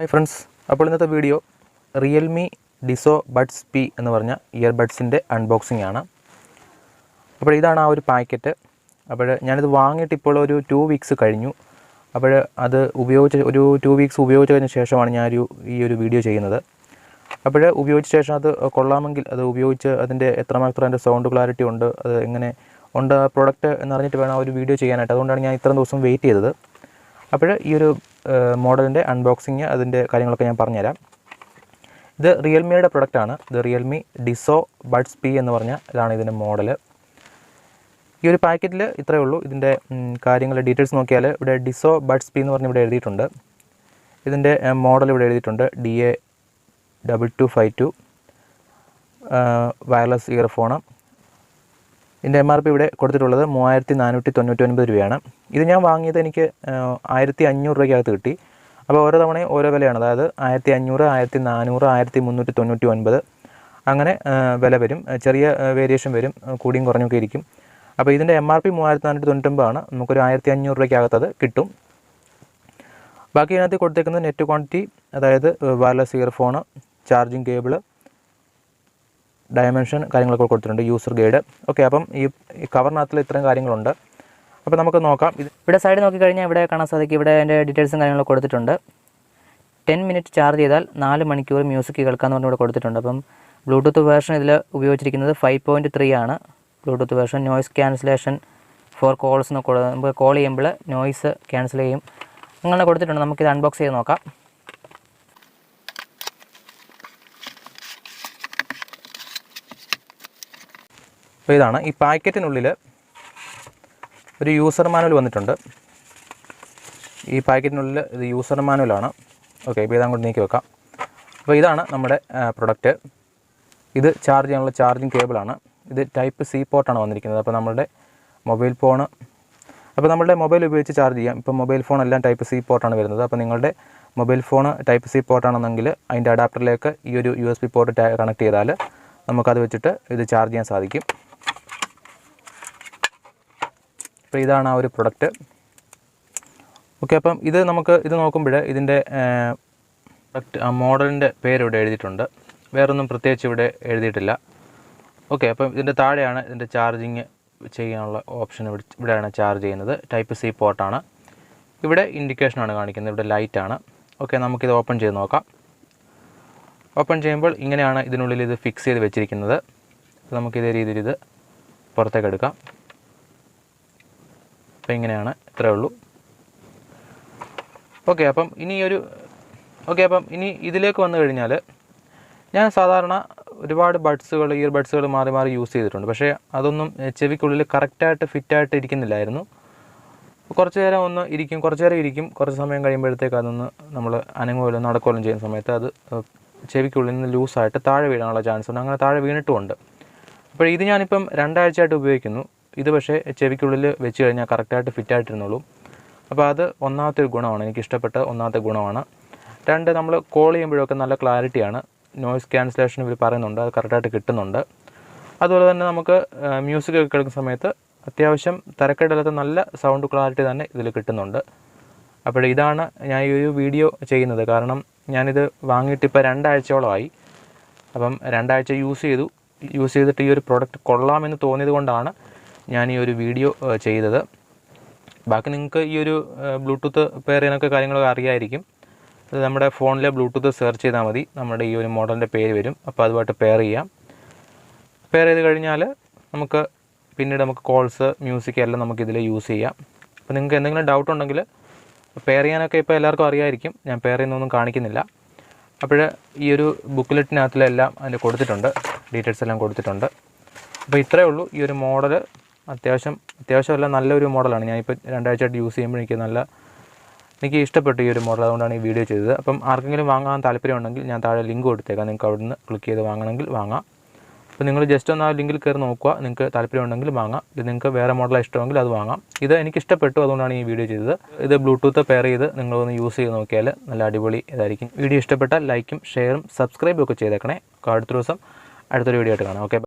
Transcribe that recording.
Hi friends, അപ്പോൾ ഇന്നത്തെ video Realme Dizo Buds P എന്ന് പറഞ്ഞ ഇയർബഡ്സിൻ്റെ അൺബോക്സിംഗ് ആണ്. അപ്പോൾ ഇതാണ് ആ ഒരു പാക്കറ്റ്. അപ്പോൾ ഞാനിത് വാങ്ങിയിട്ട് ഇപ്പോൾ ഒരു 2 വീക്സ് കഴിഞ്ഞു. അപ്പോൾ അത് ഉപയോഗിച്ച് ഒരു 2 വീക്സ് ഉപയോഗിച്ചതിന് ശേഷമാണ് ഞാൻ ഈ ഒരു വീഡിയോ ചെയ്യുന്നത്. അപ്പോൾ ഉപയോഗിച്ച ശേഷം അത് കൊള്ളാമെങ്കിൽ അത് ഉപയോഗിച്ച് അതിൻ്റെ എത്രമാത്രം അതിൻ്റെ സൗണ്ട് ക്ലാരിറ്റി ഉണ്ട്, അത് എങ്ങനെ ഉണ്ട് പ്രോഡക്റ്റ് എന്നറിഞ്ഞിട്ട് വേണം ആ ഒരു വീഡിയോ ചെയ്യാനായിട്ട്. അതുകൊണ്ടാണ് ഞാൻ ഇത്രയും ദിവസം വെയിറ്റ് ചെയ്തത്. അപ്പോൾ ഈ ഒരു മോഡലിൻ്റെ അൺബോക്സിങ് അതിൻ്റെ കാര്യങ്ങളൊക്കെ ഞാൻ പറഞ്ഞുതരാം. ഇത് റിയൽമിയുടെ പ്രൊഡക്റ്റാണ്. ഇത് Realme Dizo Buds P എന്ന് പറഞ്ഞ ഇതാണ് ഇതിൻ്റെ മോഡൽ. ഈ ഒരു പാക്കറ്റിൽ ഇത്രയേ ഉള്ളൂ. ഇതിൻ്റെ കാര്യങ്ങൾ ഡീറ്റെയിൽസ് നോക്കിയാൽ ഇവിടെ Dizo Buds P എന്ന് പറഞ്ഞ് ഇവിടെ എഴുതിയിട്ടുണ്ട്. ഇതിൻ്റെ മോഡൽ ഇവിടെ എഴുതിയിട്ടുണ്ട് DA2252 വയർലെസ് ഇയർഫോണ്. ഇതിൻ്റെ MRP ഇവിടെ കൊടുത്തിട്ടുള്ളത് 3499 രൂപയാണ്. ഇത് ഞാൻ വാങ്ങിയത് എനിക്ക് 1500 രൂപയ്ക്കകത്ത് കിട്ടി. അപ്പോൾ ഓരോ തവണയും ഓരോ വിലയാണ്. അതായത് 1500, 1400, 1399 അങ്ങനെ വില വരും. ചെറിയ വേരിയേഷൻ വരും, കൂടിയും കുറഞ്ഞൊക്കെ ഇരിക്കും. അപ്പോൾ ഇതിൻ്റെ MRP 3499 ആണ്. നമുക്കൊരു 1500 രൂപയ്ക്കകത്തത് കിട്ടും. ബാക്കി ഇതിനകത്ത് കൊടുത്തേക്കുന്നത് നെറ്റ് ക്വാണ്ടിറ്റി, അതായത് wireless earphone, charging cable, dimension കാര്യങ്ങളൊക്കെ കൊടുത്തിട്ടുണ്ട്, യൂസർ ഗൈഡ്. ഓക്കെ, അപ്പം ഈ കവറിനകത്തിൽ ഇത്രയും കാര്യങ്ങളുണ്ട്. അപ്പോൾ നമുക്ക് നോക്കാം. ഇവിടെ സൈഡ് നോക്കിക്കഴിഞ്ഞാൽ ഇവിടെ കാണാൻ സാധിക്കും. ഇവിടെ എൻ്റെ ഡീറ്റെയിൽസും കാര്യങ്ങളൊക്കെ കൊടുത്തിട്ടുണ്ട്. 10 മിനിറ്റ് ചാർജ് ചെയ്താൽ 4 മണിക്കൂർ മ്യൂസിക് കേൾക്കാമെന്ന് പറഞ്ഞ് ഇവിടെ കൊടുത്തിട്ടുണ്ട്. അപ്പം ബ്ലൂടൂത്ത് വേർഷൻ ഇതിൽ ഉപയോഗിച്ചിരിക്കുന്നത് 5.3 ആണ്. Bluetooth version noise cancellation for calls എന്നൊക്കെ നമുക്ക് കോൾ ചെയ്യുമ്പോൾ നോയ്സ് ക്യാൻസൽ ചെയ്യും, അങ്ങനെ കൊടുത്തിട്ടുണ്ട്. നമുക്കിത് അൺബോക്സ് ചെയ്ത് നോക്കാം. അപ്പോൾ ഇതാണ് ഈ പാക്കറ്റിനുള്ളിൽ ഒരു യൂസർ മാനുവൽ വന്നിട്ടുണ്ട്. ഈ പാക്കറ്റിനുള്ളിൽ ഇത് യൂസർ മാനുവലാണ്. ഓക്കെ, ഇപ്പോൾ ഇതങ്ങോട്ട് നീക്കി വെക്കാം. അപ്പോൾ ഇതാണ് നമ്മുടെ പ്രൊഡക്റ്റ്. ഇത് ചാർജ് ചെയ്യാനുള്ള ചാർജിങ് കേബിളാണ്. ഇത് ടൈപ്പ് C പോർട്ടാണ് വന്നിരിക്കുന്നത്. അപ്പോൾ നമ്മുടെ മൊബൈൽ മൊബൈൽ ഉപയോഗിച്ച് ചാർജ് ചെയ്യാം. ഇപ്പോൾ മൊബൈൽ ഫോൺ എല്ലാം ടൈപ്പ് C പോർട്ടാണ് വരുന്നത്. അപ്പോൾ നിങ്ങളുടെ മൊബൈൽ ഫോൺ ടൈപ്പ് C പോർട്ടാണെന്നെങ്കിൽ അതിൻ്റെ അഡാപ്റ്ററിലേക്ക് ഈ ഒരു USB പോർട്ട് കണക്ട് ചെയ്താൽ നമുക്കത് വെച്ചിട്ട് ഇത് ചാർജ് ചെയ്യാൻ സാധിക്കും. അപ്പോൾ ഇതാണ് ആ ഒരു പ്രൊഡക്റ്റ്. ഓക്കെ, അപ്പം ഇത് നോക്കുമ്പോൾ ഇതിൻ്റെ പ്രൊഡക്റ്റ് ആ മോഡലിൻ്റെ പേര് ഇവിടെ എഴുതിയിട്ടുണ്ട്. വേറൊന്നും പ്രത്യേകിച്ച് ഇവിടെ എഴുതിയിട്ടില്ല. ഓക്കെ, അപ്പം ഇതിൻ്റെ താഴെയാണ് ഇതിൻ്റെ ചാർജിങ് ചെയ്യാനുള്ള ഓപ്ഷൻ. ഇവിടെയാണ് ചാർജ് ചെയ്യുന്നത്. Type C പോർട്ടാണ്. ഇവിടെ ഇൻഡിക്കേഷനാണ് കാണിക്കുന്നത്. ഇവിടെ ലൈറ്റാണ്. ഓക്കെ, നമുക്കിത് ഓപ്പൺ ചെയ്ത് നോക്കാം. ഓപ്പൺ ചെയ്യുമ്പോൾ ഇങ്ങനെയാണ് ഇതിനുള്ളിൽ ഇത് ഫിക്സ് ചെയ്ത് വെച്ചിരിക്കുന്നത്. നമുക്കിതേ രീതിയിൽ ഇത് പുറത്തേക്ക് എടുക്കാം. അപ്പോൾ ഇങ്ങനെയാണ്, ഇത്രയേ ഉള്ളൂ. ഓക്കെ, അപ്പം ഇനി ഇതിലേക്ക് വന്നു കഴിഞ്ഞാൽ ഞാൻ സാധാരണ ഒരുപാട് ഇയർബഡ്സുകൾ മാറി മാറി യൂസ് ചെയ്തിട്ടുണ്ട്. പക്ഷേ അതൊന്നും ചെവിക്കുള്ളിൽ കറക്റ്റായിട്ട് ഫിറ്റായിട്ട് ഇരിക്കുന്നില്ലായിരുന്നു. കുറച്ച് നേരം ഒന്ന് ഇരിക്കും, കുറച്ച് സമയം കഴിയുമ്പോഴത്തേക്ക് അതൊന്ന് നമ്മൾ അനങ്ങുകയോ നടക്കുകയോ ചെയ്യുന്ന സമയത്ത് അത് ചെവിക്കുള്ളിൽ നിന്ന് ലൂസായിട്ട് താഴെ വീഴാനുള്ള ചാൻസ് ഉണ്ട്. അങ്ങനെ താഴെ വീണിട്ടുമുണ്ട്. അപ്പോൾ ഇത് ഞാനിപ്പം 2 ആഴ്ചയായിട്ട് ഉപയോഗിക്കുന്നു. ഇത് പക്ഷേ ചെവിക്കുള്ളിൽ വെച്ച് കഴിഞ്ഞാൽ കറക്റ്റായിട്ട് ഫിറ്റായിട്ടിരുന്നുള്ളൂ. അപ്പോൾ അത് ഒന്നാമത്തെ ഒരു ഗുണമാണ്, എനിക്കിഷ്ടപ്പെട്ട ഒന്നാമത്തെ ഗുണമാണ്. 2, നമ്മൾ കോൾ ചെയ്യുമ്പോഴൊക്കെ നല്ല ക്ലാരിറ്റിയാണ്. നോയ്സ് ക്യാൻസലേഷൻ ഇവർ പറയുന്നുണ്ട്, അത് കറക്റ്റായിട്ട് കിട്ടുന്നുണ്ട്. അതുപോലെ തന്നെ നമുക്ക് മ്യൂസിക് ഒക്കെ കേൾക്കുന്ന സമയത്ത് അത്യാവശ്യം തരക്കേടില്ലാത്ത നല്ല സൗണ്ട് ക്ലാരിറ്റി തന്നെ ഇതിൽ കിട്ടുന്നുണ്ട്. അപ്പോൾ ഇതാണ് ഞാൻ ഈ ഒരു വീഡിയോ ചെയ്യുന്നത്. കാരണം ഞാനിത് വാങ്ങിയിട്ട് ഇപ്പോൾ 2 ആഴ്ചയോളമായി. അപ്പം 2 ആഴ്ച യൂസ് ചെയ്തിട്ട് ഈ ഒരു പ്രോഡക്റ്റ് കൊള്ളാമെന്ന് തോന്നിയത് കൊണ്ടാണ് ഞാൻ ഈ ഒരു വീഡിയോ ചെയ്തത്. ബാക്കി നിങ്ങൾക്ക് ഈ ഒരു ബ്ലൂടൂത്ത് പെയർ ചെയ്യാനൊക്കെ കാര്യങ്ങളൊക്കെ അറിയായിരിക്കും. അത് നമ്മുടെ ഫോണിലെ ബ്ലൂടൂത്ത് സെർച്ച് ചെയ്താൽ മതി, നമ്മുടെ ഈ ഒരു മോഡലിൻ്റെ പേര് വരും. അപ്പോൾ അതുമായിട്ട് പെയർ ചെയ്ത് കഴിഞ്ഞാൽ പിന്നീട് നമുക്ക് കോൾസ്, മ്യൂസിക് എല്ലാം നമുക്കിതിൽ യൂസ് ചെയ്യാം. അപ്പോൾ നിങ്ങൾക്ക് എന്തെങ്കിലും ഡൗട്ട് ഉണ്ടെങ്കിൽ പെയർ ചെയ്യാനൊക്കെ ഇപ്പോൾ എല്ലാവർക്കും അറിയായിരിക്കും. ഞാൻ പെയർ ചെയ്യുന്നൊന്നും കാണിക്കുന്നില്ല. അപ്പോൾ ഈ ഒരു ബുക്ക്ലെറ്റിനകത്തിലെല്ലാം അതിൻ്റെ കൊടുത്തിട്ടുണ്ട്, ഡീറ്റെയിൽസ് എല്ലാം കൊടുത്തിട്ടുണ്ട്. അപ്പോൾ ഇത്രയേ ഉള്ളൂ. ഈ ഒരു മോഡൽ അത്യാവശ്യമല്ല നല്ലൊരു മോഡലാണ്. ഞാനിപ്പോൾ 2 ആഴ്ചയായിട്ട് യൂസ് ചെയ്യുമ്പോൾ എനിക്ക് ഇഷ്ടപ്പെട്ടു ഈ ഒരു മോഡൽ. അതുകൊണ്ടാണ് ഈ വീഡിയോ ചെയ്തത്. അപ്പം ആർക്കെങ്കിലും വാങ്ങാൻ താല്പര്യമുണ്ടെങ്കിൽ ഞാൻ താഴെ ലിങ്ക് കൊടുത്തേക്കാം. നിങ്ങൾക്ക് അവിടെ നിന്ന് ക്ലിക്ക് ചെയ്ത് വാങ്ങണമെങ്കിൽ വാങ്ങാം. അപ്പോൾ നിങ്ങൾ ജസ്റ്റ് ഒന്ന് ആ ലിങ്കിൽ കയറി നോക്കുക. നിങ്ങൾക്ക് താല്പര്യമുണ്ടെങ്കിൽ വാങ്ങാം. ഇത് നിങ്ങൾക്ക് വേറെ മോഡലാണ് ഇഷ്ടമെങ്കിൽ അത് വാങ്ങാം. ഇത് എനിക്ക് ഇഷ്ടപ്പെട്ടു, അതുകൊണ്ടാണ് ഈ വീഡിയോ ചെയ്തത്. ഇത് ബ്ലൂടൂത്ത് പെയർ ചെയ്ത് നിങ്ങളൊന്ന് യൂസ് ചെയ്ത് നോക്കിയാൽ നല്ല അടിപൊളി ഇതായിരിക്കും. വീഡിയോ ഇഷ്ടപ്പെട്ടാൽ ലൈക്കും ഷെയറും സബ്സ്ക്രൈബും ഒക്കെ ചെയ്തേക്കണേ. അടുത്ത ദിവസം അടുത്തൊരു വീഡിയോ ആയിട്ട് കാണാം. ഓക്കെ.